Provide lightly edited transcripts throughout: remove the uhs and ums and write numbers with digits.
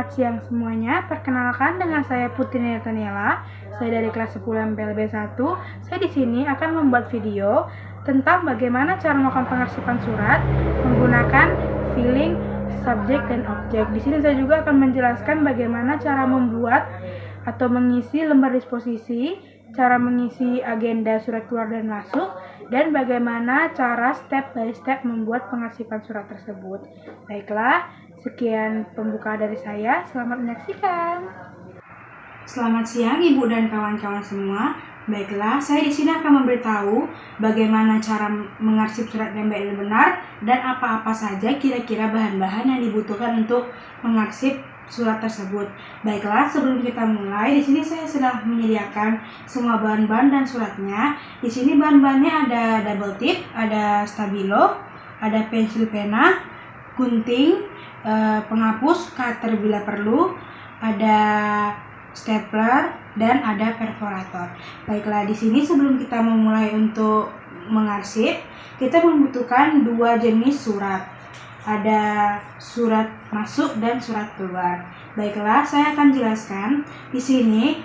Selamat siang semuanya, perkenalkan dengan saya Putri Nataniela. Saya dari kelas 10 MPLB 1. Saya di sini akan membuat video tentang bagaimana cara melakukan pengarsipan surat menggunakan feeling, subjek, dan objek. Di sini saya juga akan menjelaskan bagaimana cara membuat atau mengisi lembar disposisi, cara mengisi agenda surat keluar dan masuk, dan bagaimana cara step by step membuat pengarsipan surat tersebut. Baiklah, sekian pembuka dari saya. Selamat menyaksikan. Selamat siang Ibu dan kawan-kawan semua. Baiklah, saya di sini akan memberitahu bagaimana cara mengarsip surat yang baik dan benar dan apa-apa saja kira-kira bahan-bahan yang dibutuhkan untuk mengarsip surat tersebut. Baiklah, sebelum kita mulai, di sini saya sudah menyediakan semua bahan-bahan dan suratnya. Di sini bahan-bahannya ada double tip, ada stabilo, ada pensil pena, gunting, penghapus, cutter bila perlu, ada stapler, dan ada perforator. Baiklah, di sini sebelum kita memulai untuk mengarsip, kita membutuhkan dua jenis surat. Ada surat masuk dan surat keluar. Baiklah, saya akan jelaskan. Di sini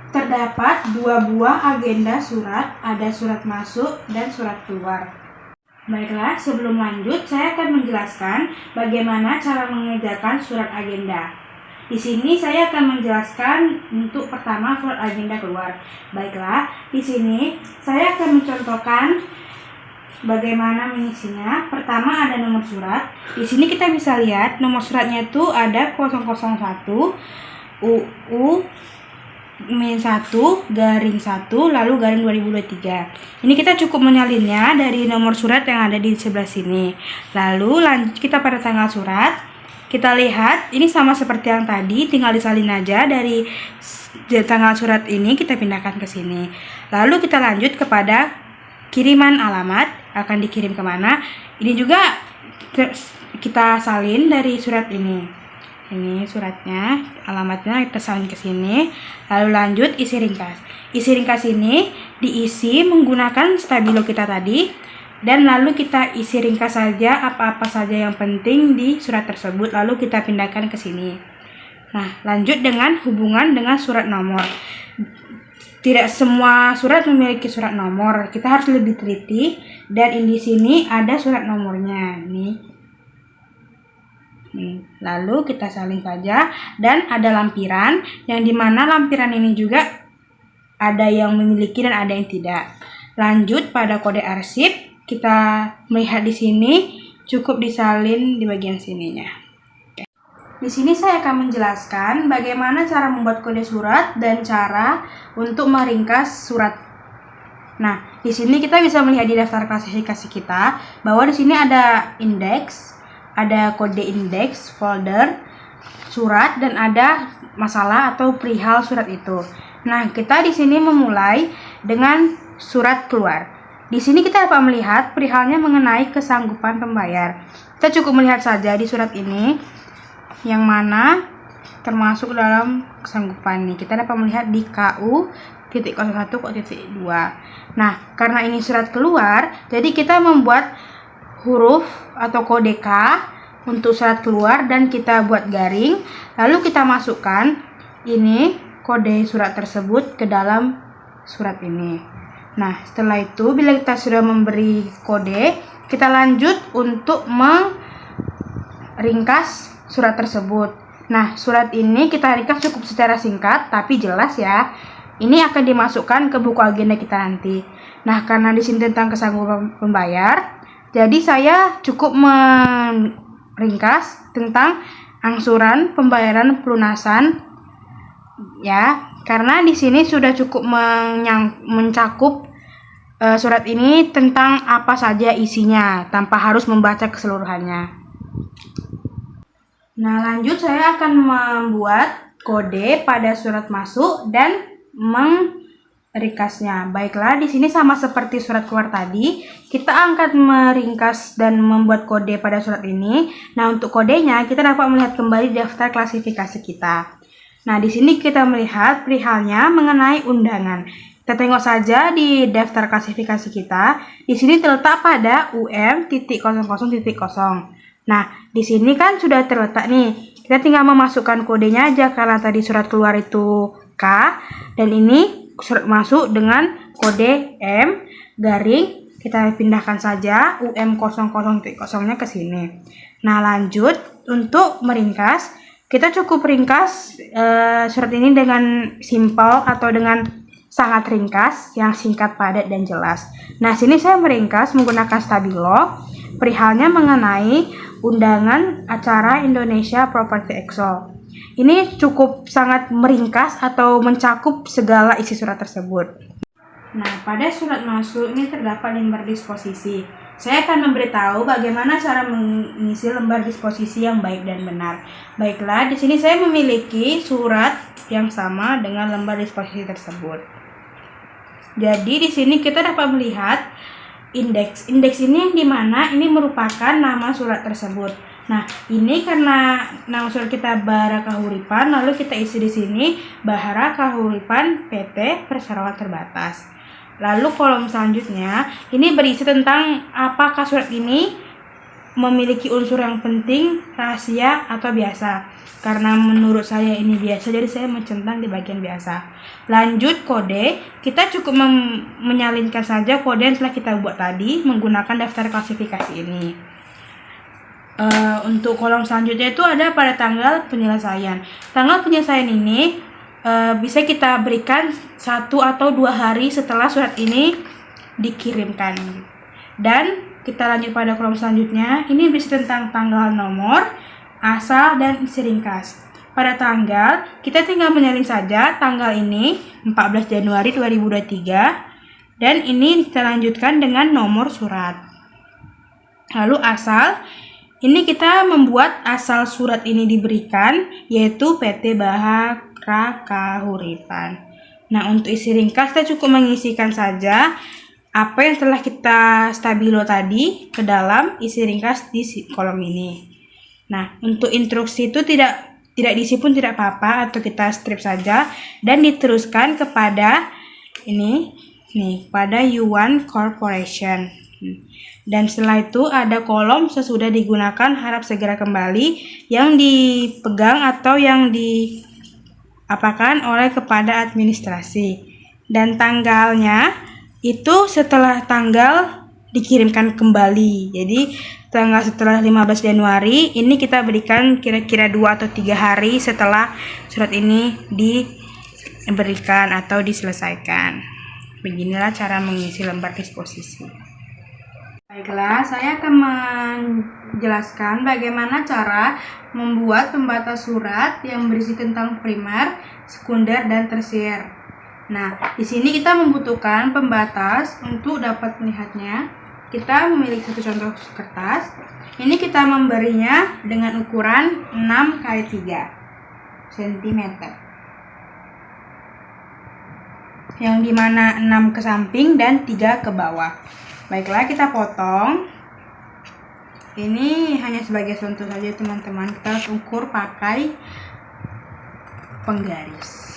terdapat dua buah agenda surat, ada surat masuk dan surat keluar. Baiklah, sebelum lanjut, saya akan menjelaskan bagaimana cara mengerjakan surat agenda. Di sini saya akan menjelaskan untuk pertama surat agenda keluar. Baiklah, di sini saya akan mencontohkan bagaimana mengisinya. Pertama ada nomor surat. Di sini kita bisa lihat nomor suratnya itu ada 001 UU min 1 garing 1 lalu garing 2023. Ini kita cukup menyalinnya dari nomor surat yang ada di sebelah sini. Lalu lanjut kita pada tanggal surat. Kita lihat ini sama seperti yang tadi, tinggal disalin aja dari tanggal surat ini kita pindahkan ke sini. Lalu kita lanjut kepada kiriman alamat, akan dikirim kemana. Ini juga kita salin dari surat ini. Ini suratnya, alamatnya kita salin ke sini. Lalu lanjut isi ringkas. Isi ringkas ini diisi menggunakan stabilo kita tadi, dan lalu kita isi ringkas saja apa-apa saja yang penting di surat tersebut, lalu kita pindahkan ke sini. Nah, lanjut dengan hubungan dengan surat nomor. Tidak semua surat memiliki surat nomor, kita harus lebih teliti, dan di sini ada surat nomornya nih. Lalu kita salin saja, dan ada lampiran yang dimana lampiran ini juga ada yang memiliki dan ada yang tidak. Lanjut pada kode arsip, kita melihat di sini cukup disalin di bagian sininya. Di sini saya akan menjelaskan bagaimana cara membuat kode surat dan cara untuk meringkas surat. Nah, di sini kita bisa melihat di daftar klasifikasi kita bahwa di sini ada indeks, ada kode indeks, folder, surat, dan ada masalah atau perihal surat itu. Nah, kita di sini memulai dengan surat keluar. Di sini kita dapat melihat perihalnya mengenai kesanggupan pembayar. Kita cukup melihat saja di surat ini yang mana termasuk dalam kesanggupan ini. Kita dapat melihat di KU titik 01 titik 2. Nah, karena ini surat keluar, jadi kita membuat huruf atau kode K untuk surat keluar dan kita buat garing, lalu kita masukkan ini kode surat tersebut ke dalam surat ini. Nah, setelah itu bila kita sudah memberi kode, kita lanjut untuk meringkas surat tersebut. Nah, surat ini kita ringkas cukup secara singkat tapi jelas ya. Ini akan dimasukkan ke buku agenda kita nanti. Nah, karena di sini tentang kesanggupan pembayar, jadi saya cukup meringkas tentang angsuran, pembayaran, pelunasan ya. Karena di sini sudah cukup mencakup surat ini tentang apa saja isinya tanpa harus membaca keseluruhannya. Nah, lanjut saya akan membuat kode pada surat masuk dan meringkasnya. Baiklah, di sini sama seperti surat keluar tadi, kita akan meringkas dan membuat kode pada surat ini. Nah, untuk kodenya kita dapat melihat kembali daftar klasifikasi kita. Nah, di sini kita melihat perihalnya mengenai undangan. Kita tengok saja di daftar klasifikasi kita. Di sini terletak pada UM.00.0. Nah, di sini kan sudah terletak nih. Kita tinggal memasukkan kodenya aja, karena tadi surat keluar itu K, dan ini surat masuk dengan kode M garing, kita pindahkan saja UM00.0-nya ke sini. Nah, lanjut untuk meringkas, kita cukup ringkas surat ini dengan simple atau dengan sangat ringkas, yang singkat, padat, dan jelas. Nah, sini saya meringkas menggunakan stabilo perihalnya mengenai undangan acara Indonesia Property Expo. Ini cukup sangat meringkas atau mencakup segala isi surat tersebut. Nah, pada surat masuk ini terdapat lembar disposisi. Saya akan memberitahu bagaimana cara mengisi lembar disposisi yang baik dan benar. Baiklah, di sini saya memiliki surat yang sama dengan lembar disposisi tersebut. Jadi di sini kita dapat melihat indeks. Indeks ini yang dimana ini merupakan nama surat tersebut. Nah, ini karena nama surat kita Bahara Kahuripan, lalu kita isi di sini Bahara Kahuripan PT Perseroan Terbatas. Lalu kolom selanjutnya ini berisi tentang apakah surat ini memiliki unsur yang penting, rahasia, atau biasa. Karena menurut saya ini biasa, jadi saya mencentang di bagian biasa. Lanjut kode, kita cukup menyalinkan saja kode yang telah kita buat tadi menggunakan daftar klasifikasi ini. Untuk kolom selanjutnya itu ada pada tanggal penyelesaian. Tanggal penyelesaian ini bisa kita berikan 1 atau 2 hari setelah surat ini dikirimkan. Dan kita lanjut pada kolom selanjutnya. Ini berisi tentang tanggal, nomor, asal, dan isi ringkas. Pada tanggal, kita tinggal menyalin saja tanggal ini 14 Januari 2023, dan ini kita lanjutkan dengan nomor surat. Lalu asal, ini kita membuat asal surat ini diberikan, yaitu PT Bahara Kahuripan. Nah, untuk isi ringkas kita cukup mengisikan saja apa yang telah kita stabilo tadi ke dalam isi ringkas di kolom ini. Nah, untuk instruksi itu tidak diisi pun tidak apa-apa, atau kita strip saja dan diteruskan kepada ini nih, pada Yuan Corporation. Dan setelah itu ada kolom sesudah digunakan, harap segera kembali, yang dipegang atau yang diapakan oleh kepada administrasi. Dan tanggalnya itu setelah tanggal dikirimkan kembali. Jadi tanggal setelah 15 Januari ini kita berikan kira-kira 2 atau 3 hari setelah surat ini diberikan atau diselesaikan. Beginilah cara mengisi lembar disposisi. Baiklah, saya akan menjelaskan bagaimana cara membuat pembatas surat yang berisi tentang primer, sekunder, dan tersier. Nah, di sini kita membutuhkan pembatas untuk dapat melihatnya. Kita memiliki satu contoh kertas. Ini kita memberinya dengan ukuran 6x3 cm. Yang dimana 6 ke samping dan 3 ke bawah. Baiklah, kita potong. Ini hanya sebagai contoh saja teman-teman. Kita harus ukur pakai penggaris.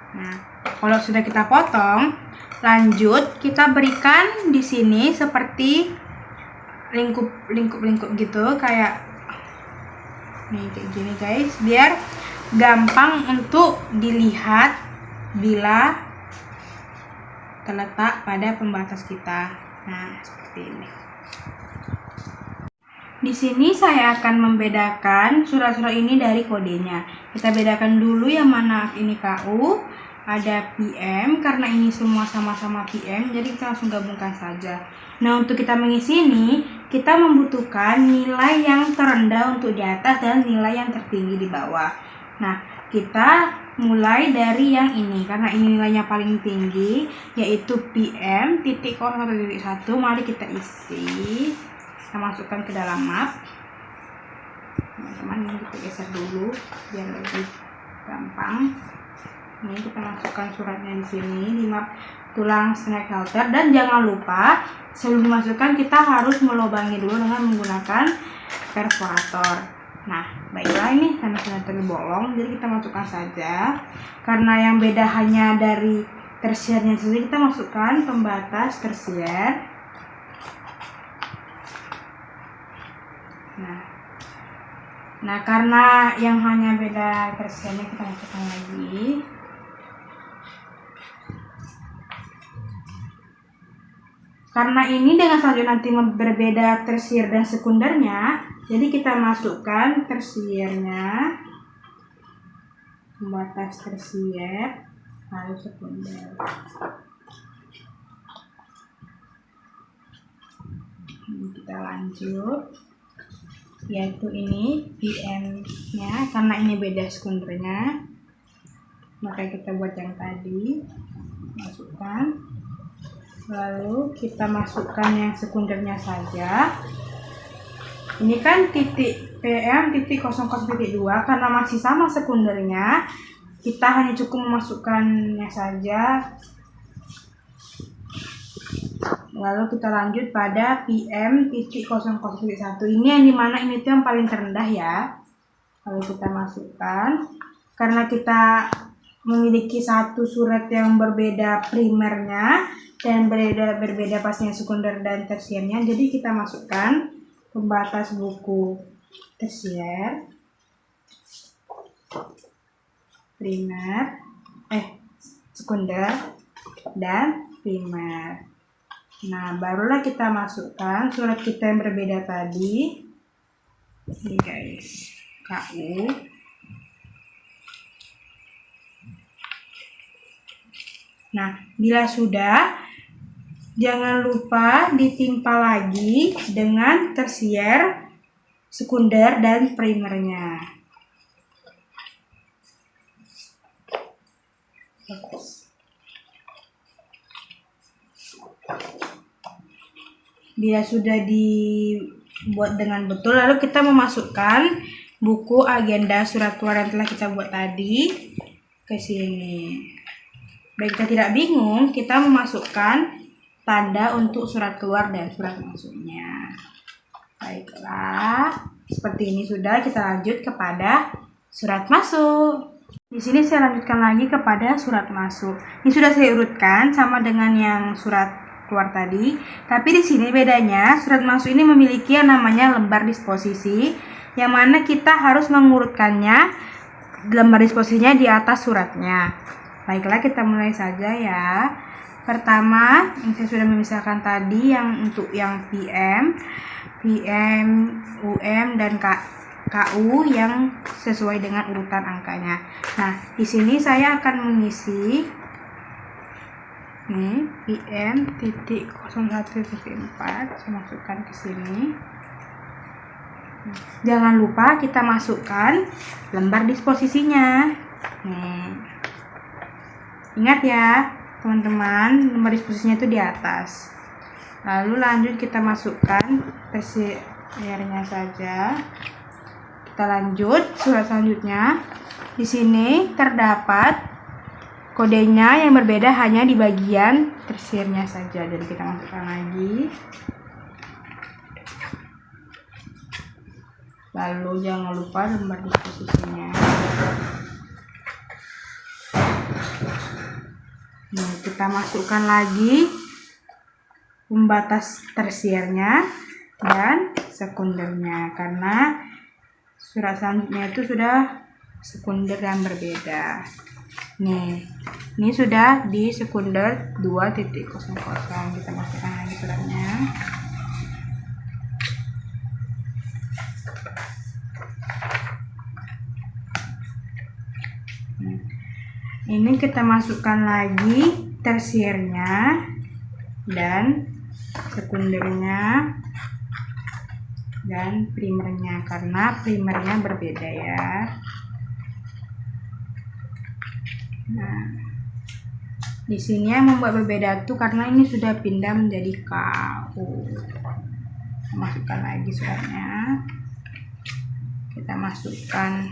Nah, kalau sudah kita potong, lanjut kita berikan di sini seperti lingkup gitu, kayak nih, kayak gini guys, biar gampang untuk dilihat bila terletak pada pembatas kita. Nah, seperti ini. Di sini saya akan membedakan surat-surat ini dari kodenya. Kita bedakan dulu yang mana ini KU, ada PM, karena ini semua sama-sama PM, jadi kita langsung gabungkan saja. Nah, untuk kita mengisi ini, kita membutuhkan nilai yang terendah untuk di atas dan nilai yang tertinggi di bawah. Nah, kita mulai dari yang ini, karena ini nilainya paling tinggi, yaitu PM titik 0.1. Mari kita isi. Kita masukkan ke dalam map. Teman-teman, ini kita geser dulu biar lebih gampang. Ini kita masukkan suratnya di sini di map tulang snake halter, dan jangan lupa sebelum dimasukkan kita harus melubangi dulu dengan menggunakan perforator. Nah, baiklah, ini karena sudah terbolong, jadi kita masukkan saja. Karena yang beda hanya dari tersiernya saja, kita masukkan pembatas tersier. Nah, Nah, karena yang hanya beda tersiernya, kita masukkan lagi. Karena ini dengan salju nanti berbeda tersier dan sekundernya, jadi kita masukkan tersiernya, pembatas tersier, lalu sekunder. Kita lanjut, yaitu ini PM-nya, karena ini beda sekundernya, maka kita buat yang tadi, masukkan. Lalu kita masukkan yang sekundernya saja. Ini kan titik PM titik 00.2, karena masih sama sekundernya, kita hanya cukup memasukkannya saja. Lalu kita lanjut pada PM titik 00.1. Ini yang dimana ini tuh yang paling terendah ya. Lalu kita masukkan, karena kita memiliki satu surat yang berbeda primernya dan berbeda pastinya sekunder dan tersiernya, jadi kita masukkan pembatas buku tersier, primer, sekunder dan primer. Nah, barulah kita masukkan surat kita yang berbeda tadi. Ini guys, KU. Nah, bila sudah, jangan lupa ditimpa lagi dengan tersier, sekunder, dan primernya. Bila sudah dibuat dengan betul, lalu kita memasukkan buku agenda surat keluar yang telah kita buat tadi ke sini. Baik, kita tidak bingung, kita memasukkan tanda untuk surat keluar dan surat masuknya. Baiklah, seperti ini sudah. Kita lanjut kepada surat masuk. Di sini saya lanjutkan lagi kepada surat masuk. Ini sudah saya urutkan sama dengan yang surat keluar tadi. Tapi di sini bedanya, surat masuk ini memiliki yang namanya lembar disposisi, yang mana kita harus mengurutkannya lembar disposisinya di atas suratnya. Baiklah, kita mulai saja ya. Pertama, yang saya sudah memisahkan tadi yang untuk yang PM, UM, dan KU yang sesuai dengan urutan angkanya. Nah, di sini saya akan mengisi nih PM titik 01.4, saya masukkan ke sini. Jangan lupa kita masukkan lembar disposisinya. Nih. Ingat ya, teman-teman, lembar disposisinya itu di atas. Lalu lanjut kita masukkan tersiernya saja. Kita lanjut surat selanjutnya. Di sini terdapat kodenya yang berbeda hanya di bagian tersiernya saja. Jadi kita masukkan lagi. Lalu jangan lupa lembar disposisinya. Nah, kita masukkan lagi pembatas tersiernya dan sekundernya, karena surat selanjutnya itu sudah sekunder yang berbeda. Nih, ini sudah di sekunder 2.00. Kita masukkan lagi suratnya. Ini kita masukkan lagi tersiernya dan sekundernya dan primernya, karena primernya berbeda ya. Nah, di sini yang membuat berbeda itu karena ini sudah pindah menjadi KU. Masukkan lagi suratnya. Kita masukkan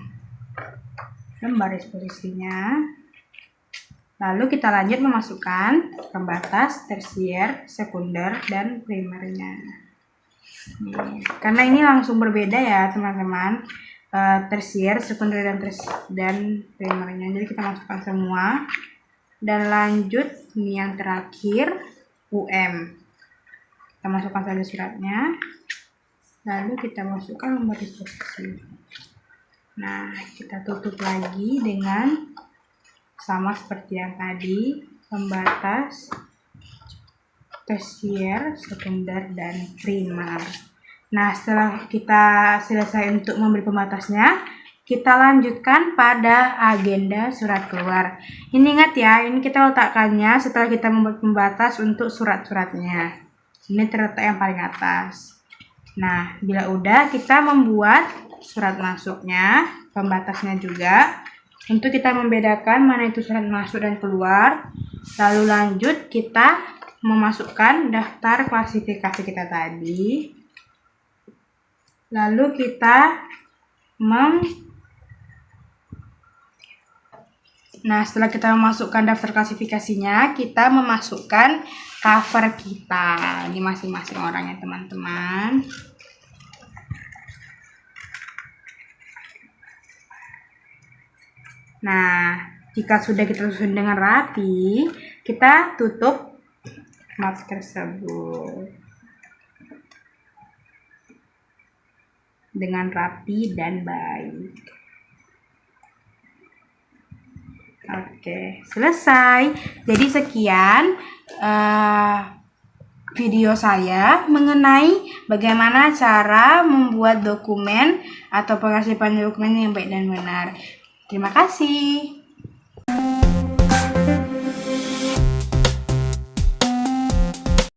lembar disposisinya. Lalu kita lanjut memasukkan pembatas tersier, sekunder, dan primernya. Karena ini langsung berbeda ya teman-teman, tersier, sekunder, dan primernya. Jadi kita masukkan semua. Dan lanjut ini yang terakhir, UM. Kita masukkan saja suratnya. Lalu kita masukkan lembar disposisi. Nah, kita tutup lagi dengan sama seperti yang tadi, pembatas, tersier, sekunder, dan primer. Nah, setelah kita selesai untuk memberi pembatasnya, kita lanjutkan pada agenda surat keluar. Ini ingat ya, ini kita letakkannya setelah kita membuat pembatas untuk surat-suratnya. Ini terletak yang paling atas. Nah, bila udah, kita membuat surat masuknya, pembatasnya juga. Untuk kita membedakan mana itu surat masuk dan keluar. Lalu lanjut kita memasukkan daftar klasifikasi kita tadi. Lalu kita Nah, setelah kita memasukkan daftar klasifikasinya, kita memasukkan cover kita di masing-masing orang ya teman-teman. Nah, jika sudah kita susun dengan rapi, kita tutup map tersebut dengan rapi dan baik. Oke, selesai. Jadi sekian video saya mengenai bagaimana cara membuat dokumen atau pengarsipan dokumen yang baik dan benar. Terima kasih.